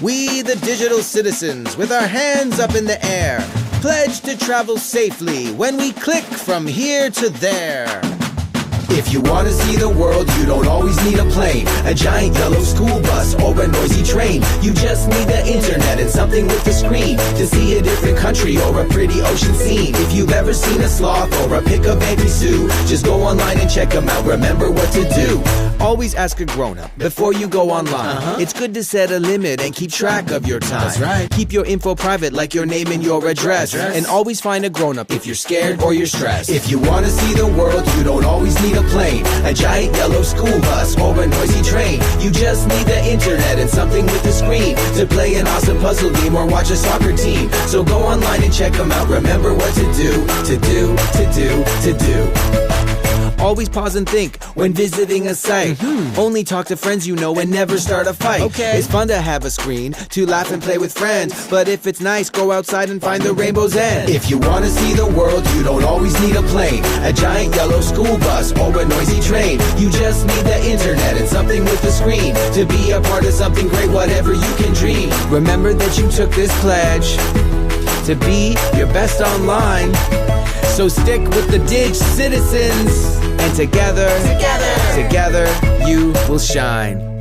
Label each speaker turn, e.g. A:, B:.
A: We, the digital citizens, with our hands up in the air, pledge to travel safely when we click from here to there.
B: If you want to see the world, you don't always need a plane, a giant yellow school bus, or a noisy train. You just need the internet and something with a screen to see a different country or a pretty ocean scene. If you've ever seen a sloth or a pick of baby Sue, just go online and check them out. Remember what to do.
A: Always ask a grown-up before you go online. It's good to set a limit and keep track of your time.
B: That's right.
A: Keep your info private like your name and your address. And always find a grown-up if you're scared or you're stressed.
B: If you want to see the world, you don't always need a plane, a giant yellow school bus, or a noisy train. You just need the internet and something with a screen to play an awesome puzzle game or watch a soccer team. So go online and check them out. Remember what to do, to do, to do, to do.
A: Always pause and think when visiting a site. Only talk to friends you know and never start a fight. It's fun to have a screen to laugh and play with friends, but if it's nice, go outside and find the rainbow's end.
B: If you want to see the world, you don't always need a plane, a giant yellow school bus, or a noisy train. You just need the internet and something with a screen to be a part of something great, whatever you can dream.
A: Remember that you took this pledge to be your best online. So stick with the Dig Citizens, and together, you will shine.